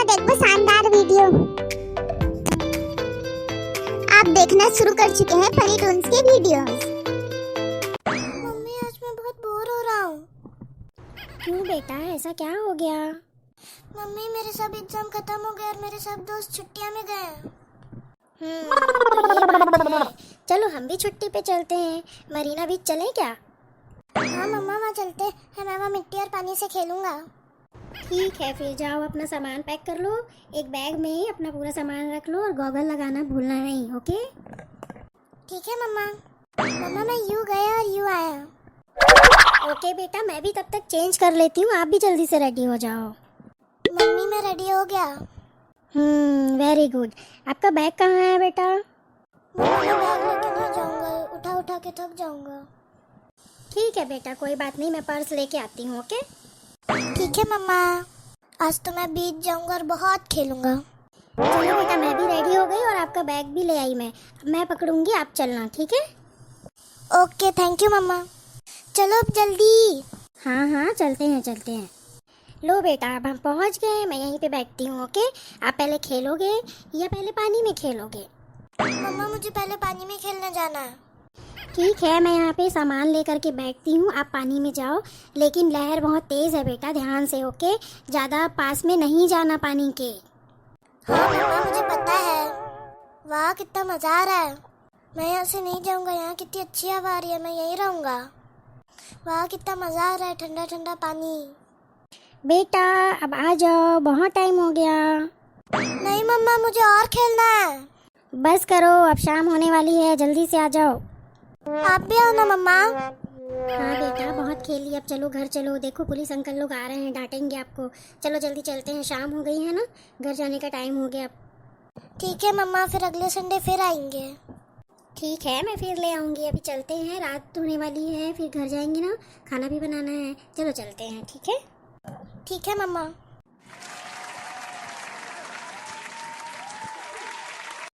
देखो शानदार वीडियो। आप देखना शुरू कर चुके हैं फनी टून्स के वीडियोस। मम्मी आज मैं बहुत बोर हो रहा हूँ। क्यों बेटा, ऐसा क्या हो गया? मम्मी मेरे सब एग्जाम खत्म हो गए और मेरे सब दोस्त छुट्टियाँ में गए हैं। तो ये बात है। चलो हम भी छुट्टी पे चलते हैं। मरीना बीच चलें क्या? हाँ मम्मा वहाँ चलते हैं, मैं वहाँ मिट्टी और पानी से खेलूंगा। ठीक है, फिर जाओ अपना सामान पैक कर लो। एक बैग में ही अपना पूरा सामान रख लो और गॉगल लगाना भूलना नहीं, ओके? ठीक है मम्मा। मम्मा मैं यूँ गया और यूँ आया। ओके बेटा, मैं भी तब तक चेंज कर लेती हूँ, आप भी जल्दी से रेडी हो जाओ। मम्मी मैं रेडी हो गया। Very good. आपका बैग कहाँ है बेटा? मम्मा मैं बैग लेके ना जाऊंगा, उठा उठा के थक जाऊंगा। ठीक है बेटा, कोई बात नहीं, मैं पर्स लेके आती हूँ, ओके? ठीक है मम्मा। आज तो मैं बीच जाऊंगा और बहुत खेलूंगा। चलो बेटा, मैं भी रेडी हो गई और आपका बैग भी ले आई मैं पकड़ूंगी, आप चलना, ठीक है? ओके थैंक यू मम्मा। चलो अब जल्दी। हाँ चलते हैं। लो बेटा, अब हम पहुंच गए, मैं यहीं पे बैठती हूँ, ओके? आप पहले खेलोगे या पहले पानी में खेलोगे? मम्मा मुझे पहले पानी में खेलने जाना है। ठीक है, मैं यहाँ पे सामान लेकर के बैठती हूँ, आप पानी में जाओ। लेकिन लहर बहुत तेज़ है बेटा, ध्यान से, ओके? ज़्यादा पास में नहीं जाना पानी के। हाँ मम्मा मुझे पता है। वाह कितना मजा आ रहा है। मैं यहाँ से नहीं जाऊंगा, यहाँ कितनी अच्छी हवा आ रही है, मैं यहीं रहूंगा। वाह कितना मजा आ रहा है, ठंडा ठंडा पानी। बेटा अब आ जाओ, बहुत टाइम हो गया। नहीं मम्मा मुझे और खेलना है। बस करो, अब शाम होने वाली है, जल्दी से आ जाओ। आप भी आओ ना मम्मा। हाँ बेटा, बहुत खेली, अब चलो घर चलो। देखो पुलिस अंकल लोग आ रहे हैं, डांटेंगे आपको। चलो जल्दी चलते हैं, शाम हो गई है ना, घर जाने का टाइम हो गया अब। ठीक है मम्मा, फिर अगले संडे फिर आएंगे। ठीक है, मैं फिर ले आऊँगी। अभी चलते हैं, रात होने वाली है, फिर घर जाएंगे ना, खाना भी बनाना है। चलो चलते हैं, ठीक है? ठीक है मम्मा।